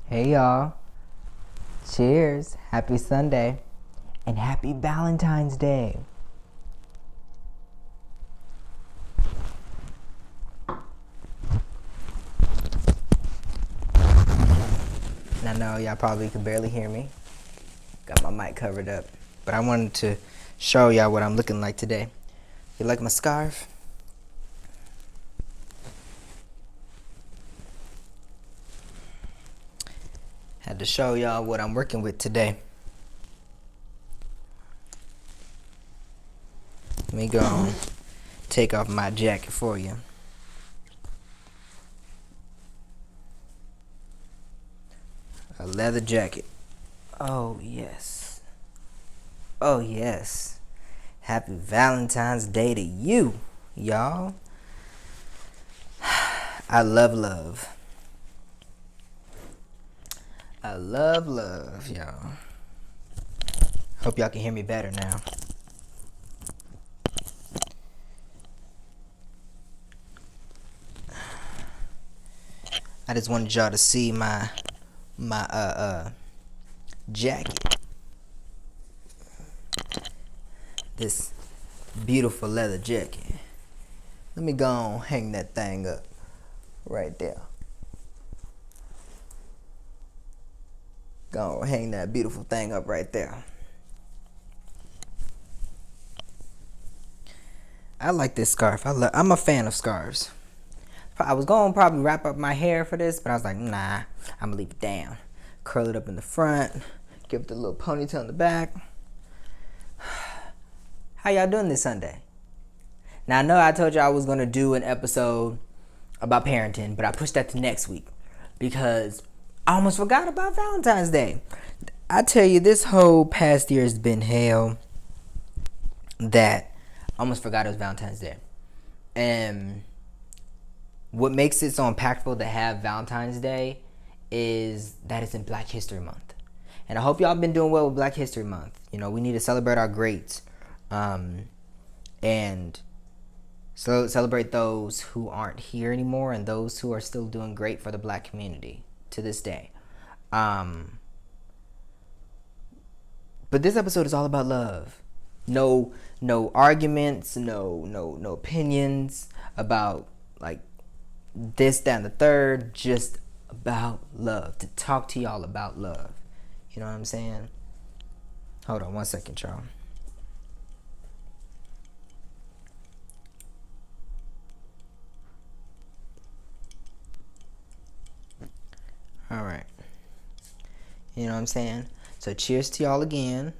Hey y'all. Cheers. Happy Sunday. And happy Valentine's Day. And I know y'all probably can barely hear me. Got my mic covered up. But I wanted to show y'all what I'm looking like today. You like my scarf? Had to show y'all what I'm working with today. Let me go and take off my jacket for you. A leather jacket. Oh, yes. Oh, yes. Happy Valentine's Day to you, y'all. I love love. I love love, y'all. Hope y'all can hear me better now. I just wanted y'all to see my jacket. This beautiful leather jacket. Let me go and hang that thing up right there. Go and hang that beautiful thing up right there. I like this scarf. I'm a fan of scarves. I was going to probably wrap up my hair for this, but I was like, nah, I'm going to leave it down. Curl it up in the front. Give it a little ponytail in the back. How y'all doing this Sunday? Now, I know I told you I was going to do an episode about parenting, but I pushed that to next week because I almost forgot about Valentine's Day. I tell you, this whole past year has been hell that I almost forgot it was Valentine's Day. And what makes it so impactful to have Valentine's Day is that it's in Black History Month. And I hope y'all been doing well with Black History Month. You know, we need to celebrate our greats. And so celebrate those who aren't here anymore and those who are still doing great for the Black community to this day. But this episode is all about love. No arguments, no opinions about like this, that, and the third. Just about love. To talk to y'all about love. You know what I'm saying? Hold on one second, y'all. All right. You know what I'm saying? So cheers to y'all again.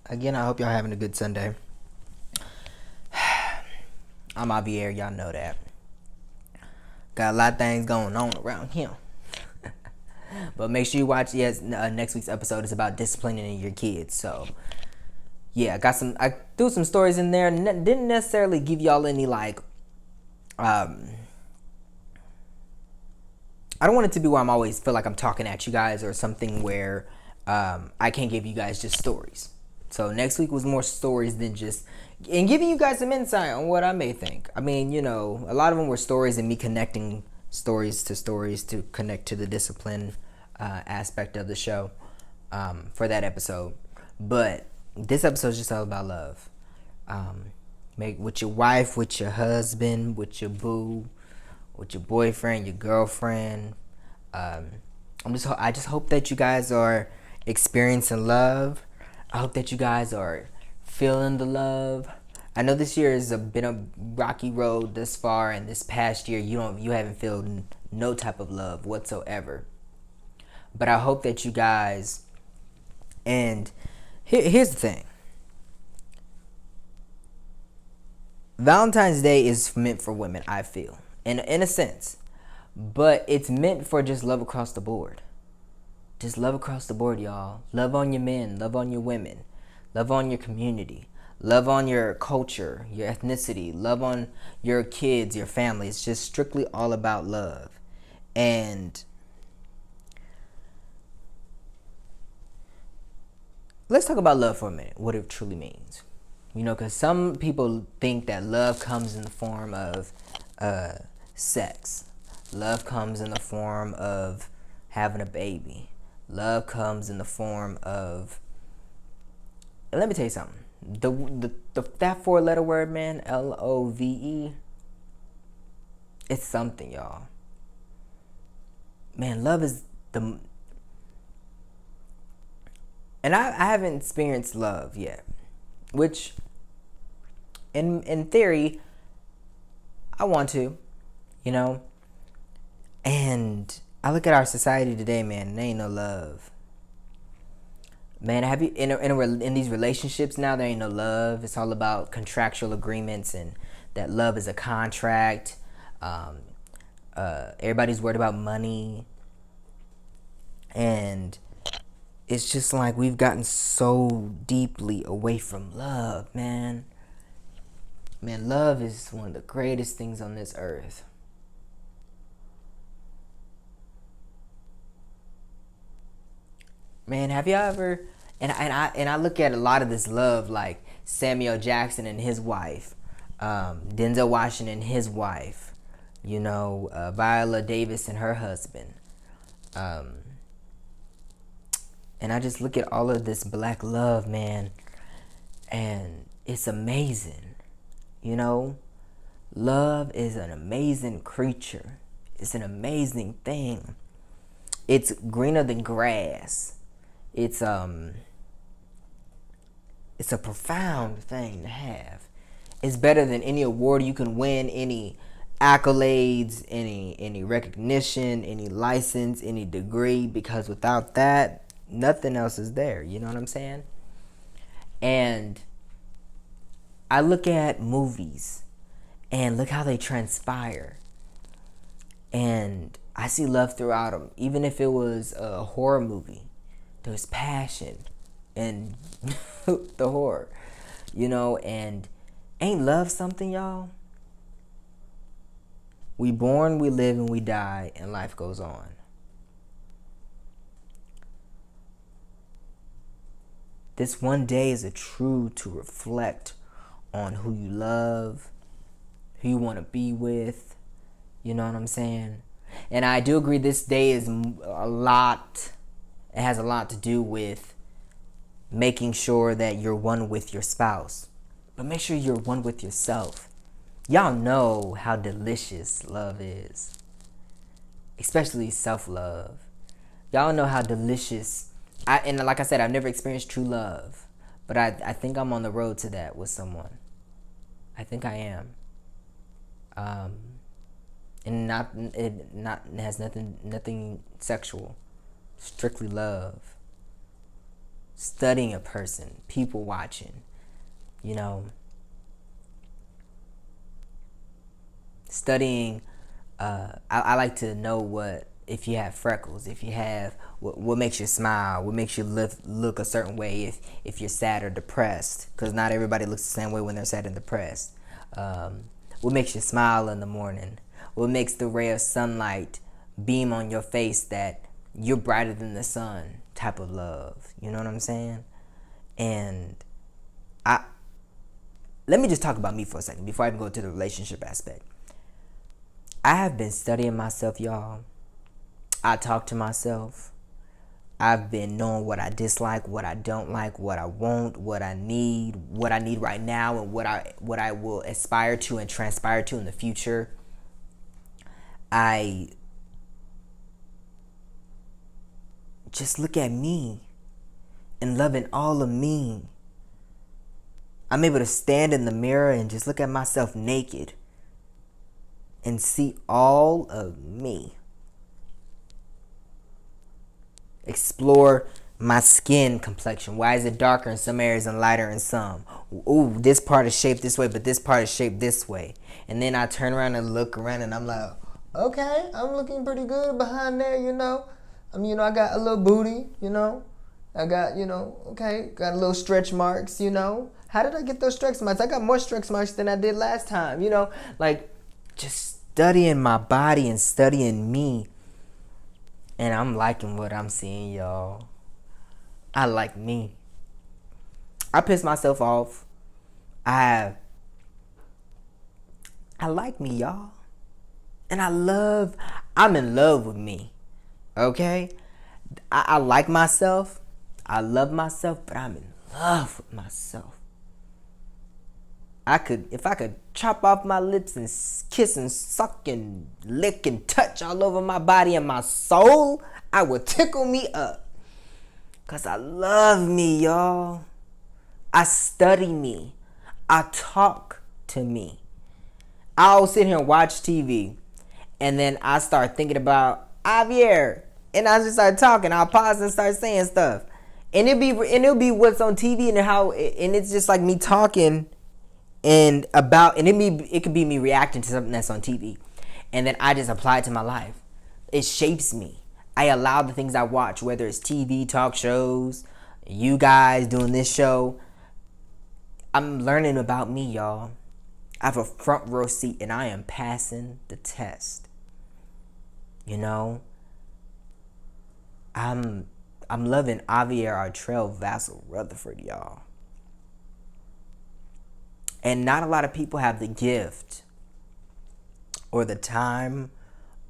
Again, I hope y'all having a good Sunday. I'm Javier, y'all know that. Got a lot of things going on around here. But make sure you watch, next week's episode is about disciplining your kids. So, yeah, I threw some stories in there. Didn't necessarily give y'all any, like, I don't want it to be where I'm always feel like I'm talking at you guys or something where I can't give you guys just stories. So next week was more stories than just, and giving you guys some insight on what I may think. I mean, you know, a lot of them were stories and me connecting stories to connect to the discipline aspect of the show for that episode. But this episode is just all about love. Make with your wife, with your husband, with your boo, with your boyfriend, your girlfriend. I just hope that you guys are experiencing love. I hope that you guys are feeling the love. I know this year has been a rocky road this far, and this past year you haven't felt no type of love whatsoever. But I hope that you guys, and here's the thing. Valentine's Day is meant for women, I feel, in a sense. But it's meant for just love across the board. Just love across the board, y'all. Love on your men. Love on your women. Love on your community. Love on your culture, your ethnicity. Love on your kids, your family. It's just strictly all about love. And let's talk about love for a minute. What it truly means. You know, because some people think that love comes in the form of uh, sex. Love comes in the form of having a baby. Love comes in the form of. Let me tell you something. That four-letter word, man, LOVE. It's something, y'all. Man, love is the. And I haven't experienced love yet, which, in theory, I want to, you know. And I look at our society today, man. There ain't no love. Man, have you in these relationships now? There ain't no love. It's all about contractual agreements, and that love is a contract. Everybody's worried about money, and it's just like we've gotten so deeply away from love, man. Man, love is one of the greatest things on this earth. Man, have y'all ever? And I look at a lot of this love, like Samuel Jackson and his wife, Denzel Washington and his wife, you know, Viola Davis and her husband, and I just look at all of this black love, man, and it's amazing, you know. Love is an amazing creature. It's an amazing thing. It's greener than grass. It's a profound thing to have. It's better than any award you can win, any accolades, any recognition, any license, any degree, because without that, nothing else is there. You know what I'm saying? And I look at movies and look how they transpire. And I see love throughout them. Even if it was a horror movie, there's passion and the horror, you know. And ain't love something, y'all? We born, we live, and we die, and life goes on. This one day is a true to reflect on who you love, who you want to be with. You know what I'm saying? And I do agree this day is a lot. It has a lot to do with making sure that you're one with your spouse. But make sure you're one with yourself. Y'all know how delicious love is. Especially self-love. Y'all know how delicious. And like I said, I've never experienced true love. But I think I'm on the road to that with someone. I think I am. And it has nothing sexual. Strictly love. Studying a person, people watching, you know. Studying, I like to know what, if you have freckles, if you have, what makes you smile, what makes you look a certain way if you're sad or depressed, because not everybody looks the same way when they're sad and depressed. What makes you smile in the morning? What makes the ray of sunlight beam on your face that you're brighter than the sun type of love? You know what I'm saying? And let me just talk about me for a second before I can go to the relationship aspect. I have been studying myself, y'all. I talk to myself. I've been knowing what I dislike, what I don't like, what I want, what I need right now, and what I will aspire to and transpire to in the future. I just look at me and loving all of me. I'm able to stand in the mirror and just look at myself naked and see all of me. Explore my skin complexion. Why is it darker in some areas and lighter in some? Ooh, this part is shaped this way, but this part is shaped this way. And then I turn around and look around and I'm like, okay, I'm looking pretty good behind there, you know. I got a little booty, you know. I got, got a little stretch marks, you know. How did I get those stretch marks? I got more stretch marks than I did last time, you know. Like, just studying my body and studying me. And I'm liking what I'm seeing, y'all. I like me. I piss myself off I like me, y'all. And I'm in love with me. Okay? I like myself. I love myself, but I'm in love with myself. If I could chop off my lips and kiss and suck and lick and touch all over my body and my soul, I would tickle me up. Cause I love me, y'all. I study me. I talk to me. I'll sit here and watch TV, and then I start thinking about Javier, and I just start talking. I'll pause and start saying stuff, and it'll be what's on TV and it's just like me talking and it could be me reacting to something that's on TV, and then I just apply it to my life. It shapes me. I allow the things I watch, whether it's TV, talk shows, you guys doing this show. I'm learning about me, y'all. I have a front row seat and I am passing the test. You know? I'm loving Javier Artrell Vassal Rutherford, y'all. And not a lot of people have the gift or the time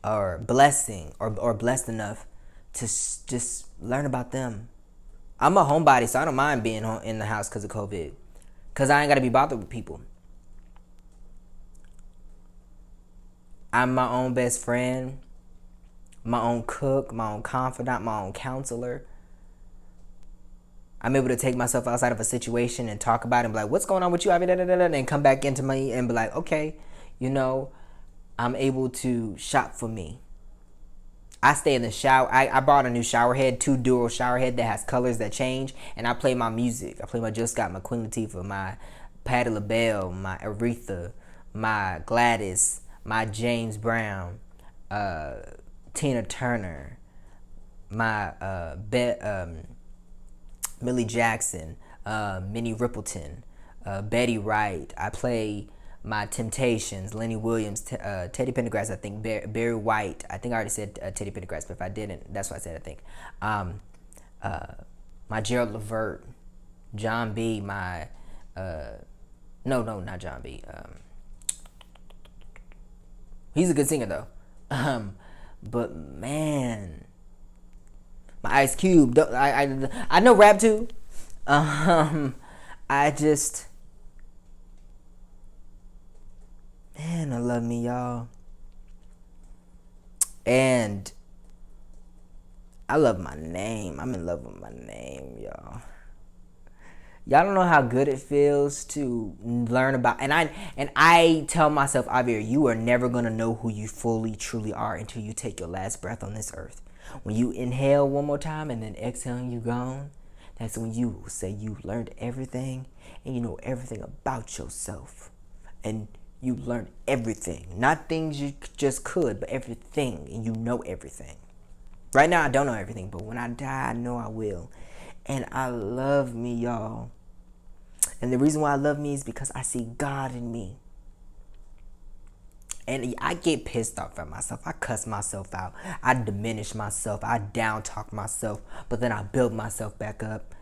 or blessing or blessed enough to just learn about them. I'm a homebody, so I don't mind being in the house because of COVID. Because I ain't got to be bothered with people. I'm my own best friend, my own cook, my own confidant, my own counselor. I'm able to take myself outside of a situation and talk about it and be like, what's going on with you? And come back into me and be like, okay, I'm able to shop for me. I stay in the shower. I bought a new shower head, 2 dual shower head that has colors that change. And I play my music. I play my Jill Scott, my Queen Latifah, my Patti LaBelle, my Aretha, my Gladys, my James Brown, Tina Turner, my Millie Jackson, Minnie Riperton, Betty Wright. I play my Temptations, Lenny Williams, Teddy Pendergrass, I think, Barry White. I think I already said Teddy Pendergrass, but if I didn't, that's what I said, I think. My Gerald Levert, John B., my, no, not John B., he's a good singer, though. But, man, my Ice Cube, I know rap, too. Man, I love me, y'all. And I love my name. I'm in love with my name, y'all. Y'all don't know how good it feels to learn about, and I tell myself, Javier, you are never gonna know who you fully, truly are until you take your last breath on this earth. When you inhale one more time and then exhale and you gone, that's when you will say you learned everything and you know everything about yourself. And you learned everything. Not things you just could, but everything. And you know everything. Right now, I don't know everything, but when I die, I know I will. And I love me, y'all. And the reason why I love me is because I see God in me. And I get pissed off at myself. I cuss myself out. I diminish myself. I down talk myself. But then I build myself back up.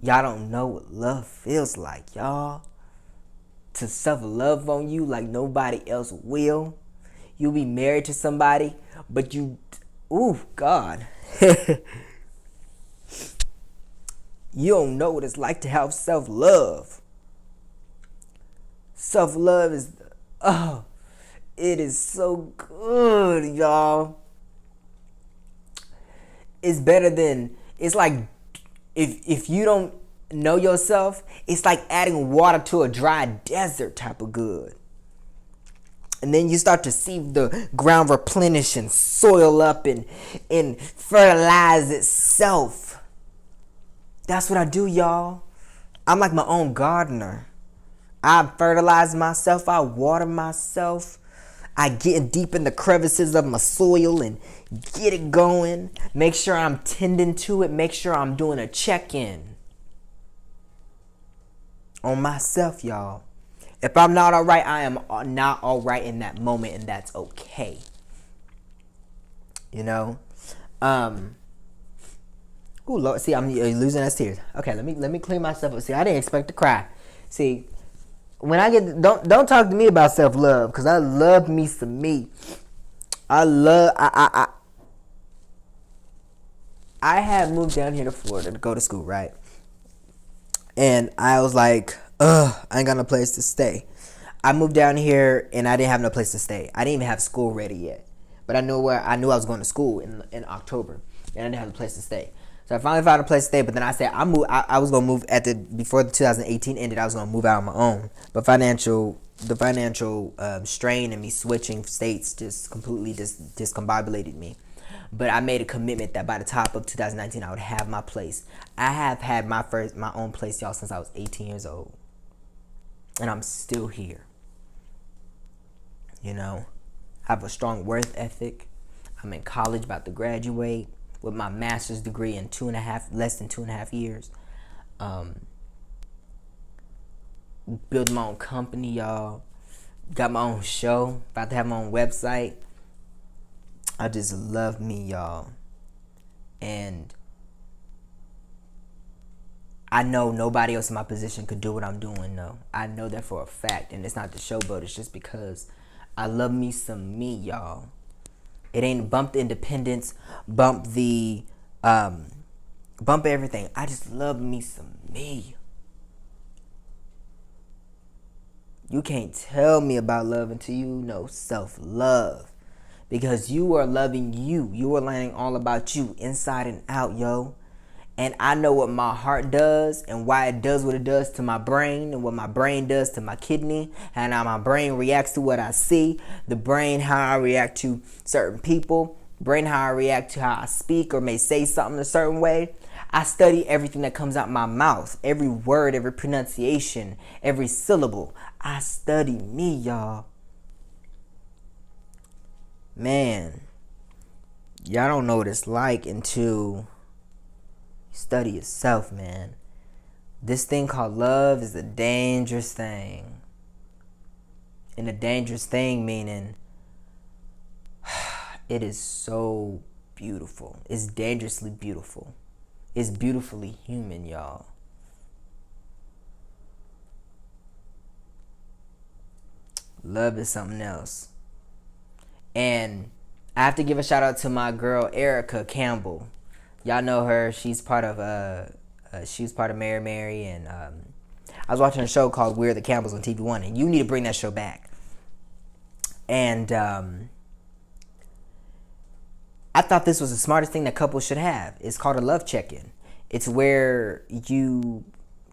Y'all don't know what love feels like, y'all. To self-love on you like nobody else will. You'll be married to somebody, but ooh, God. You don't know what it's like to have self-love. Self-love is, it is so good, y'all. It's better than, it's like, if you don't know yourself, it's like adding water to a dry desert type of good. And then you start to see the ground replenish and soil up and fertilize itself. That's what I do, y'all. I'm like my own gardener. I fertilize myself. I water myself. I get deep in the crevices of my soil and get it going. Make sure I'm tending to it. Make sure I'm doing a check-in on myself, y'all. If I'm not all right, I am not all right in that moment, and that's okay. You know? Oh Lord, see, I'm losing us tears. Okay, let me clean myself up. See, I didn't expect to cry. See, when I get don't talk to me about self love, because I love me some me. I love I had moved down here to Florida to go to school, right? And I was like, I ain't got no place to stay. I moved down here and I didn't have no place to stay. I didn't even have school ready yet. But I knew I was going to school in October, and I didn't have a place to stay. So I finally found a place to stay, but then I said I was gonna move before the 2018 ended. I was gonna move out on my own, but the financial strain and me switching states just completely discombobulated me. But I made a commitment that by the top of 2019 I would have my place. I have had my own place, y'all, since I was 18 years old, and I'm still here. You know, I have a strong work ethic. I'm in college, about to graduate with my master's degree in less than 2.5 years. Build my own company, y'all. Got my own show. About to have my own website. I just love me, y'all. And I know nobody else in my position could do what I'm doing, though. I know that for a fact. And it's not the showboat. It's just because I love me some me, y'all. It ain't bump the independence, bump everything. I just love me some me. You can't tell me about love until you know self-love. Because you are loving you. You are learning all about you inside and out, yo. And I know what my heart does and why it does what it does to my brain, and what my brain does to my kidney, and how my brain reacts to what I see, the brain, how I react to certain people, brain, how I react to how I speak or may say something a certain way. I study everything that comes out my mouth, every word, every pronunciation, every syllable. I study me, y'all. Man, y'all don't know what it's like until study yourself, man. This thing called love is a dangerous thing. And a dangerous thing meaning it is so beautiful. It's dangerously beautiful. It's beautifully human, y'all. Love is something else. And I have to give a shout out to my girl Erica Campbell. Y'all know her. She's part of Mary Mary, and I was watching a show called We're the Campbells on TV One, and you need to bring that show back. And I thought this was the smartest thing that couples should have. It's called a love check-in. It's where you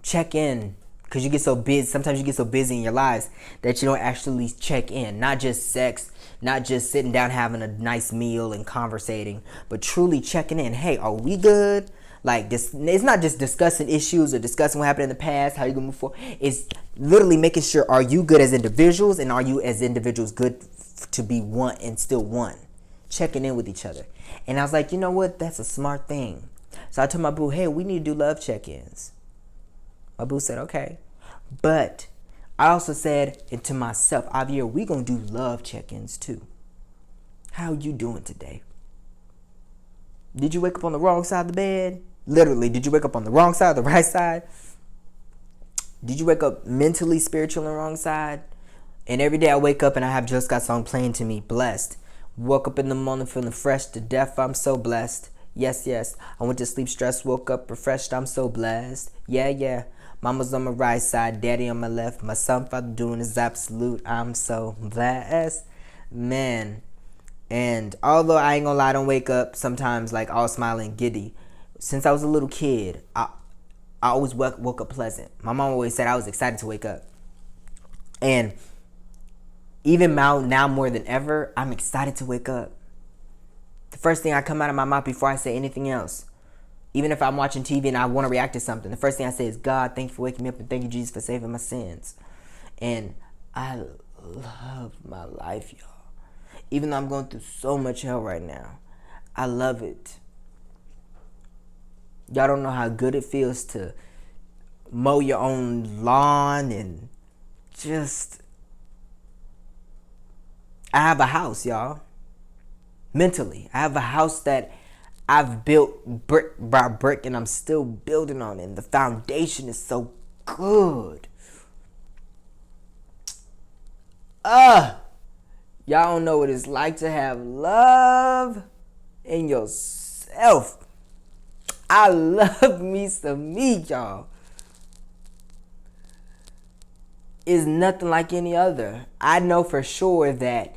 check in, because you get so busy. Sometimes you get so busy in your lives that you don't actually check in. Not just sex, not just sitting down having a nice meal and conversating, but truly checking in. Hey, are we good? Like this, it's not just discussing issues or discussing what happened in the past, how you gonna move forward. It's literally making sure, are you good as individuals, and are you as individuals good to be one and still one? Checking in with each other. And I was like, you know what? That's a smart thing. So I told my boo, hey, we need to do love check-ins. My boo said, okay. But I also said, and to myself, Javier, we gonna do love check-ins too. How you doing today? Did you wake up on the wrong side of the bed? Literally, did you wake up on the wrong side or the right side? Did you wake up mentally, spiritually on the wrong side? And every day I wake up and I have Just Got song playing to me, blessed. Woke up in the morning feeling fresh to death, I'm so blessed. Yes, yes. I went to sleep stressed, woke up refreshed, I'm so blessed. Yeah, yeah. Mama's on my right side, daddy on my left. My son, father doing his absolute, I'm so blessed. Man. And although I ain't gonna lie, I don't wake up sometimes like all smiling giddy. Since I was a little kid, I always woke up pleasant. My mom always said I was excited to wake up. And even now more than ever, I'm excited to wake up. The first thing I come out of my mouth before I say anything else, even if I'm watching TV and I want to react to something, the first thing I say is, God, thank you for waking me up, and thank you, Jesus, for saving my sins. And I love my life, y'all. Even though I'm going through so much hell right now, I love it. Y'all don't know how good it feels to mow your own lawn and just... I have a house, y'all. Mentally, I have a house that I've built brick by brick, and I'm still building on it. And the foundation is so good. Uh, y'all don't know what it's like to have love in yourself. I love me some me, y'all. Is nothing like any other. I know for sure that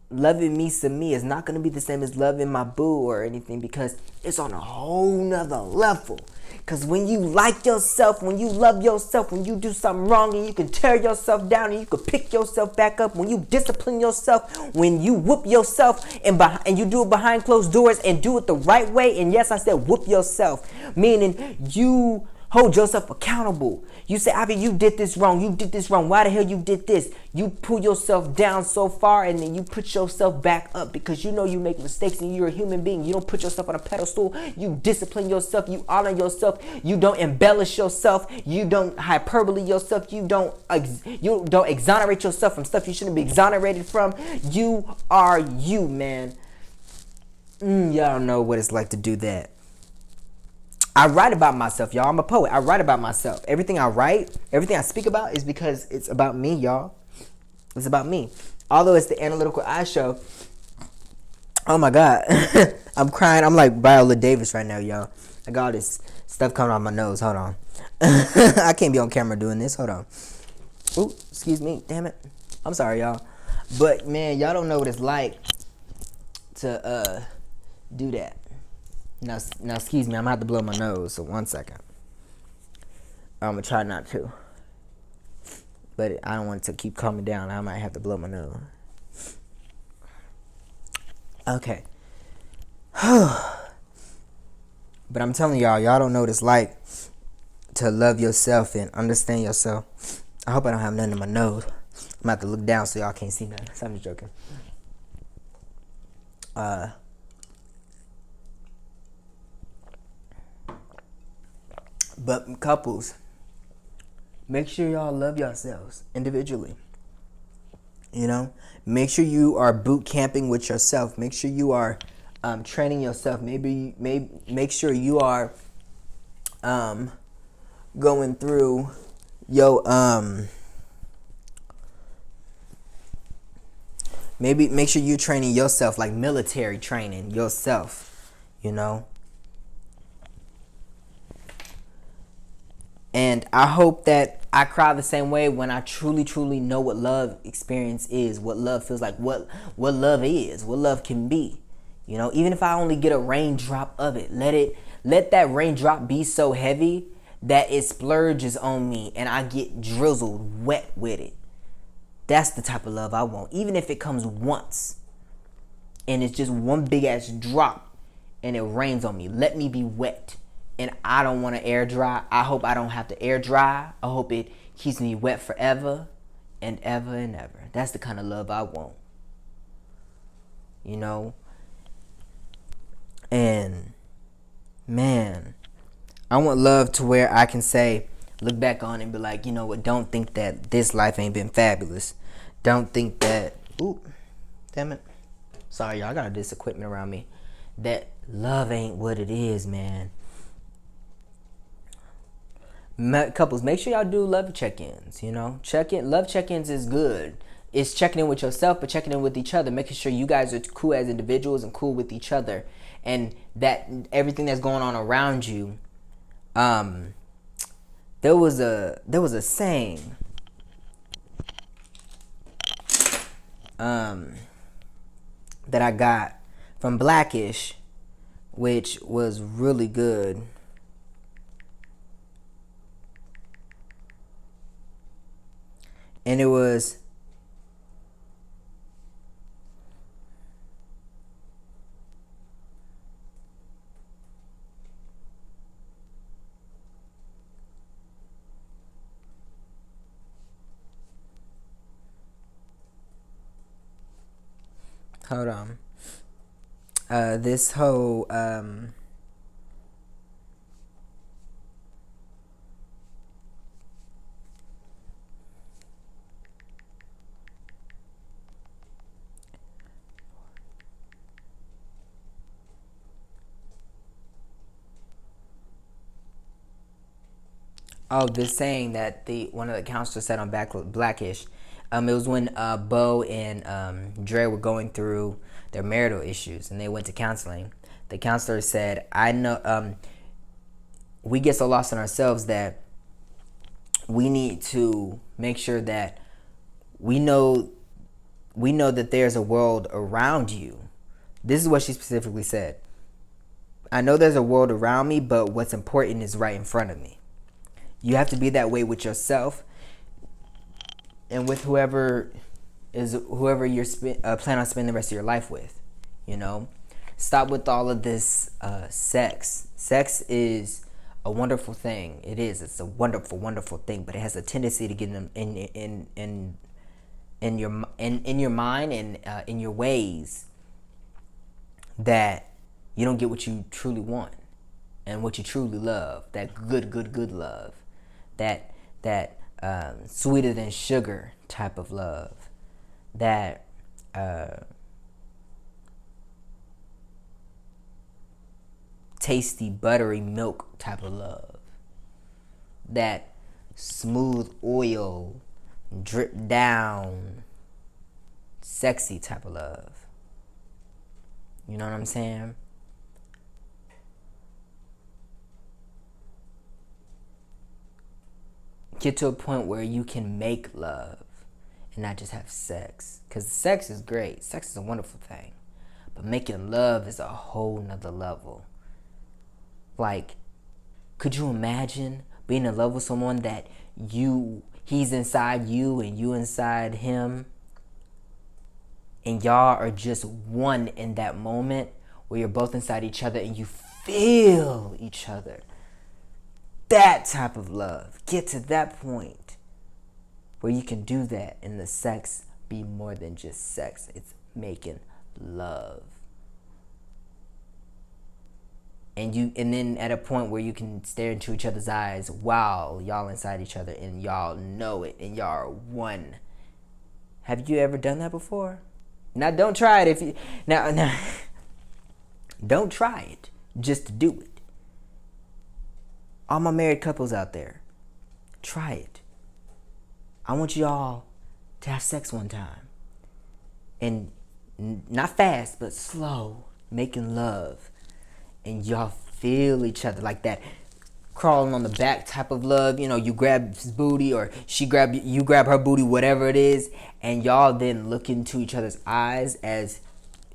loving me some me is not going to be the same as loving my boo or anything, because it's on a whole nother level. Because when you like yourself, when you love yourself, when you do something wrong and you can tear yourself down and you can pick yourself back up, when you discipline yourself, when you whoop yourself and you do it behind closed doors and do it the right way. And yes, I said whoop yourself, meaning you hold yourself accountable. You say, Ivy, you did this wrong. You did this wrong. Why the hell you did this? You pull yourself down so far and then you put yourself back up, because you know you make mistakes and you're a human being. You don't put yourself on a pedestal. You discipline yourself. You honor yourself. You don't embellish yourself. You don't hyperbole yourself. You don't exonerate yourself from stuff you shouldn't be exonerated from. You are you, man. Y'all don't know what it's like to do that. I write about myself, y'all. I'm a poet. I write about myself. Everything I write, everything I speak about is because it's about me, y'all. It's about me. Although it's the Analytical Eye Show. Oh my God. I'm crying. I'm like Viola Davis right now, y'all. I got all this stuff coming out my nose. Hold on. I can't be on camera doing this. Hold on. Ooh, excuse me. Damn it. I'm sorry, y'all. But man, y'all don't know what it's like to do that. Now, excuse me, I'm gonna have to blow my nose, so 1 second. I'm gonna try not to. But I don't want it to keep calming down. I might have to blow my nose. Okay. But I'm telling y'all don't know what it's like to love yourself and understand yourself. I hope I don't have nothing in my nose. I'm gonna have to look down so y'all can't see nothing. So I'm just joking. But couples, make sure y'all love yourselves individually. You know, make sure you are boot camping with yourself. Make sure you are training yourself. Make sure you are going through your maybe make sure you training yourself, like military training yourself. You know. And I hope that I cry the same way when I truly, truly know what love experience is, what love feels like, what love is, what love can be. You know, even if I only get a raindrop of it, let that raindrop be so heavy that it splurges on me and I get drizzled wet with it. That's the type of love I want. Even if it comes once and it's just one big ass drop and it rains on me, let me be wet. And I don't want to air dry. I hope I don't have to air dry. I hope it keeps me wet forever and ever and ever. That's the kind of love I want. You know? And man, I want love to where I can say, look back on it and be like, you know what, don't think that this life ain't been fabulous. Don't think that, ooh, damn it. Sorry, y'all, I got this equipment around me. That love ain't what it is, man. Couples, make sure y'all do love check-ins. You know, love check-ins is good. It's checking in with yourself, but checking in with each other, making sure you guys are cool as individuals and cool with each other, and that everything that's going on around you. There was a saying that I got from Blackish, which was really good. And it was, hold on. This whole this saying that one of the counselors said on Blackish, It was when Bo and Dre were going through their marital issues, and they went to counseling. The counselor said, "I know we get so lost in ourselves that we need to make sure that we know that there's a world around you." This is what she specifically said. "I know there's a world around me, but what's important is right in front of me." You have to be that way with yourself and with whoever you're plan on spending the rest of your life with. You know, stop with all of this sex. Sex is a wonderful thing. It is. It's a wonderful, wonderful thing. But it has a tendency to get in your mind and in your ways that you don't get what you truly want and what you truly love. That good love. That sweeter than sugar type of love. That tasty buttery milk type of love. That smooth oil drip down sexy type of love. You know what I'm saying? Get to a point where you can make love and not just have sex. Because sex is great. Sex is a wonderful thing. But making love is a whole nother level. Like, could you imagine being in love with someone that he's inside you and you inside him, and y'all are just one in that moment where you're both inside each other and you feel each other? That type of love. Get to that point where you can do that and the sex be more than just sex. It's making love. And then at a point where you can stare into each other's eyes while y'all inside each other and y'all know it and y'all are one. Have you ever done that before? Now don't try it if you now don't try it. Just do it. All my married couples out there, try it. I want y'all to have sex one time. And not fast, but slow, making love. And y'all feel each other like that crawling on the back type of love. You know, you grab his booty or you grab her booty, whatever it is. And y'all then look into each other's eyes as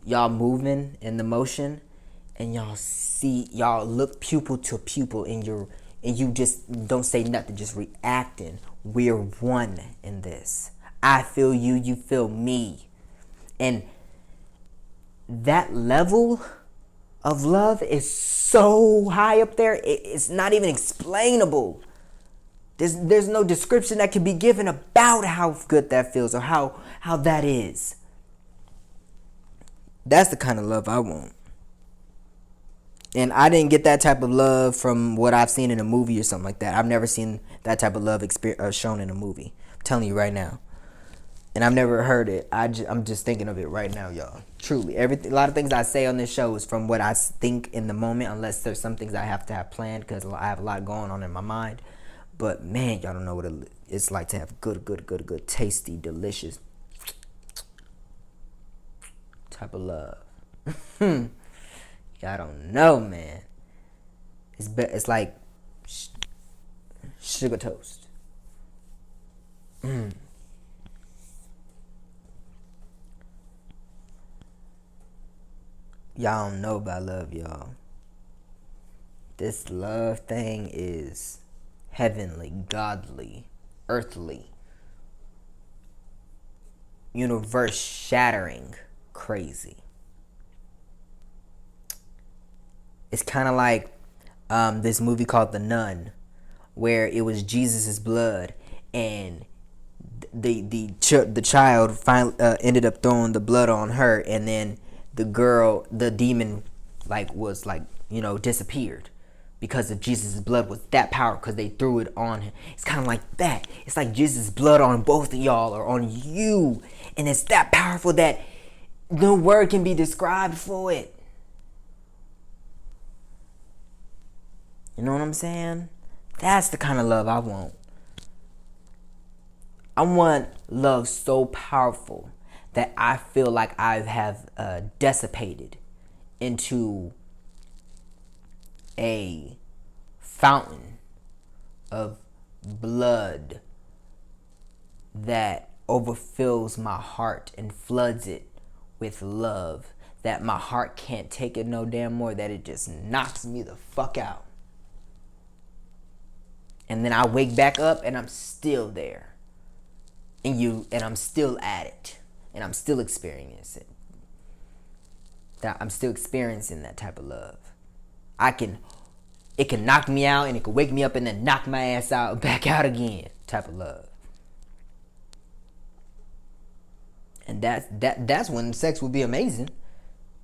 y'all moving in the motion. And y'all look pupil to pupil and you just don't say nothing, just reacting. We're one in this. I feel you, you feel me. And that level of love is so high up there, it's not even explainable. There's no description that can be given about how good that feels or how that is. That's the kind of love I want. And I didn't get that type of love from what I've seen in a movie or something like that. I've never seen that type of love shown in a movie. I'm telling you right now. And I've never heard it. I'm just thinking of it right now, y'all. Truly. A lot of things I say on this show is from what I think in the moment, unless there's some things I have to have planned because I have a lot going on in my mind. But, man, y'all don't know what it's like to have good, tasty, delicious type of love. Y'all don't know, man. It's like sugar toast. Y'all don't know about love, y'all. This love thing is heavenly, godly, earthly, universe shattering, crazy. It's kind of like this movie called The Nun, where it was Jesus's blood, and the child finally ended up throwing the blood on her, and then the demon disappeared because of Jesus' blood was that powerful because they threw it on him. It's kind of like that. It's like Jesus' blood on both of y'all or on you, and it's that powerful that no word can be described for it. You know what I'm saying? That's the kind of love I want. I want love so powerful that I feel like I have dissipated into a fountain of blood that overfills my heart and floods it with love, that my heart can't take it no damn more, that it just knocks me the fuck out. And then I wake back up and I'm still there. And I'm still at it. And I'm still experiencing it. That I'm still experiencing that type of love. It can knock me out and it can wake me up and then knock my ass out, back out again, type of love. And that's when sex would be amazing.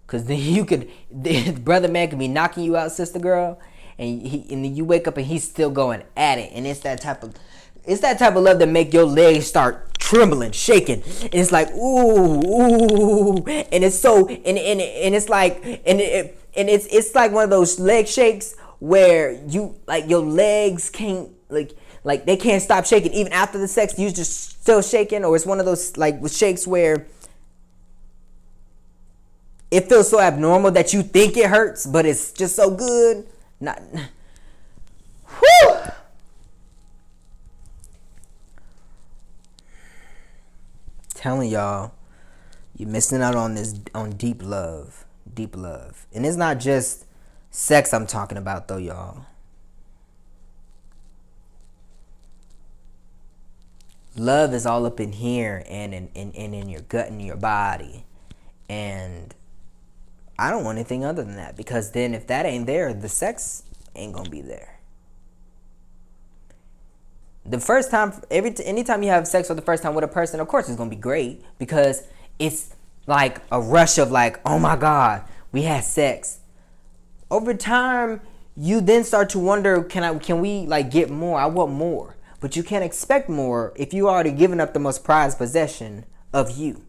Cause then the brother man could be knocking you out, sister girl, and then you wake up and he's still going at it. And it's that type of love that make your legs start trembling, shaking. And it's like, ooh, and it's so, and it's like, it's like one of those leg shakes where you, like, your legs can't, like they can't stop shaking even after the sex. You just still shaking. Or it's one of those like shakes where it feels so abnormal that you think it hurts, but it's just so good. Whew. Telling y'all, you're missing out on deep love. And it's not just sex I'm talking about though, y'all. Love is all up in here and in your gut and your body. And I don't want anything other than that, because then if that ain't there, the sex ain't gonna be there. The first time, anytime you have sex for the first time with a person, of course it's gonna be great, because it's like a rush of like, oh my God, we had sex. Over time, you then start to wonder, can we like get more? I want more. But you can't expect more if you already given up the most prized possession of you.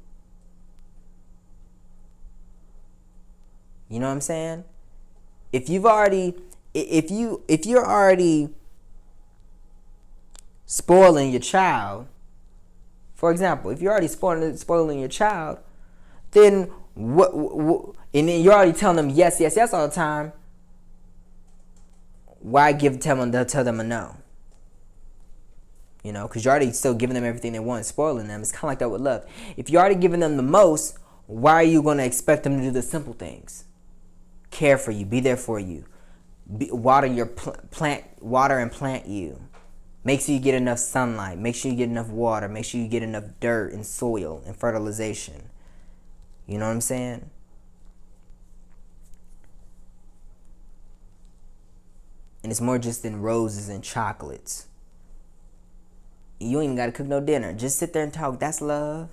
You know what I'm saying? If you're already spoiling your child, for example, if you're already spoiling your child, then what? And then you're already telling them yes all the time. Why tell them a no? You know, because you're already still giving them everything they want, spoiling them. It's kind of like that with love. If you're already giving them the most, why are you going to expect them to do the simple things? Care for you, be there for you, water your water and plant you. Make sure you get enough sunlight. Make sure you get enough water. Make sure you get enough dirt and soil and fertilization. You know what I'm saying? And it's more just than roses and chocolates. You ain't even got to cook no dinner. Just sit there and talk. That's love.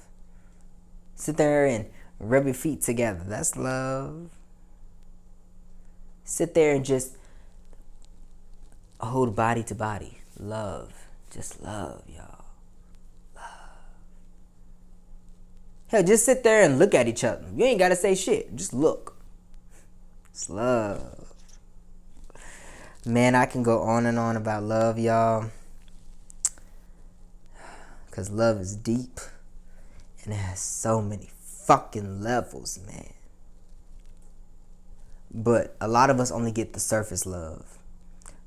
Sit there and rub your feet together. That's love. Sit there and just hold body to body. Love. Just love, y'all. Love. Hell, just sit there and look at each other. You ain't got to say shit. Just look. It's love. Man, I can go on and on about love, y'all. Because love is deep. And it has so many fucking levels, man. But a lot of us only get the surface love.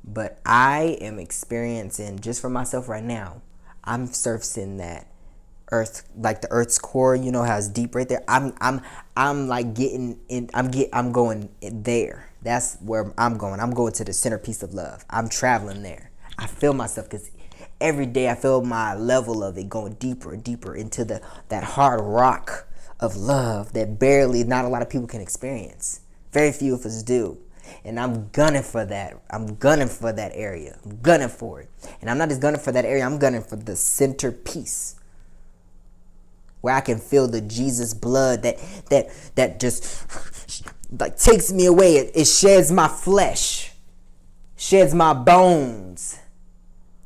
But I am experiencing, just for myself right now, I'm surfacing that earth, like the earth's core, you know how it's deep right there. I'm like getting in, I'm going there. That's where I'm going. I'm going to the centerpiece of love. I'm traveling there. I feel myself, because every day I feel my level of it going deeper and deeper into that hard rock of love that not a lot of people can experience. Very few of us do. And I'm gunning for that. I'm gunning for that area. I'm gunning for it. And I'm not just gunning for that area. I'm gunning for the centerpiece, where I can feel the Jesus blood that just like takes me away. It sheds my flesh, sheds my bones.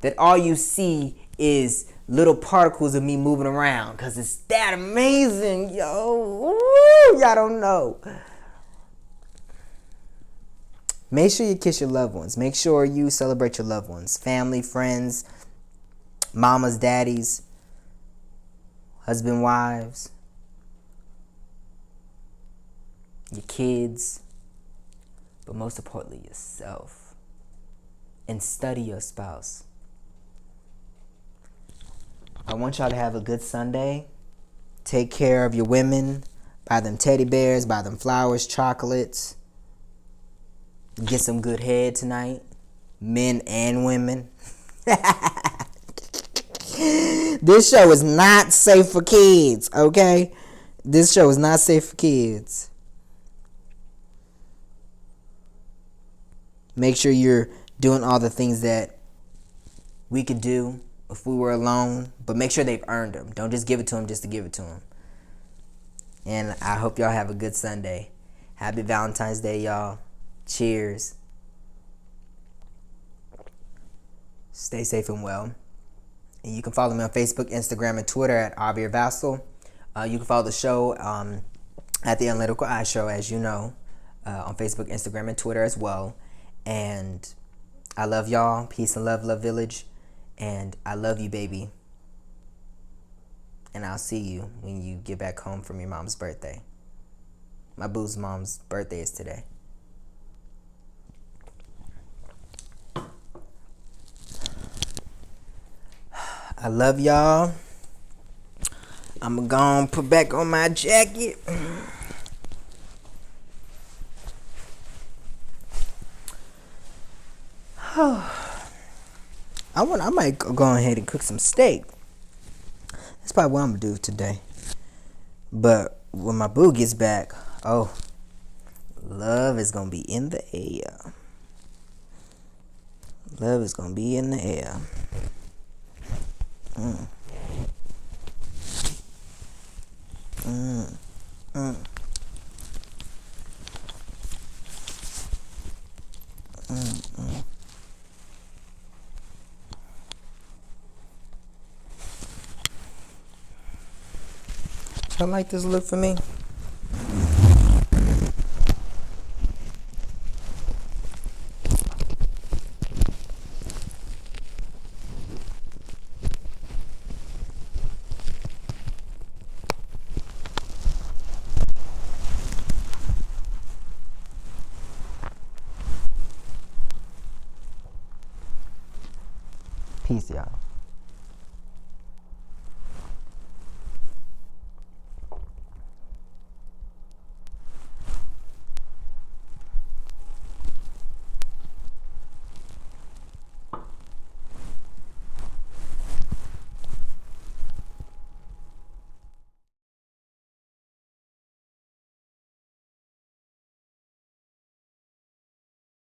That all you see is little particles of me moving around, because it's that amazing, yo. Woo, y'all don't know. Make sure you kiss your loved ones. Make sure you celebrate your loved ones. Family, friends, mamas, daddies. husband, wives, your kids, but most importantly, yourself. And study your spouse. I want y'all to have a good Sunday. Take care of your women. Buy them teddy bears, buy them flowers, chocolates. Get some good head tonight. Men and women. This show is not safe for kids, okay? This show is not safe for kids. Make sure you're doing all the things that we could do if we were alone, but make sure they've earned them. Don't just give it to them just to give it to them. And I hope y'all have a good Sunday. Happy Valentine's Day, y'all. Cheers. Stay safe and well. And you can follow me on Facebook, Instagram, and Twitter at Avir Vassal. You can follow the show at The Analytical Eye Show, as you know, on Facebook, Instagram, and Twitter as well. And I love y'all. Peace and love, Love Village. And I love you, baby. And I'll see you when you get back home from your mom's birthday. My boo's mom's birthday is today. I love y'all. I'm gonna put back on my jacket. I might go ahead and cook some steak. That's probably what I'm gonna do today. But when my boo gets back, oh, love is gonna be in the air. Love is gonna be in the air. Mm. Mm. Mm. Mm. Mm. Y'all like this look for me? Peace, y'all.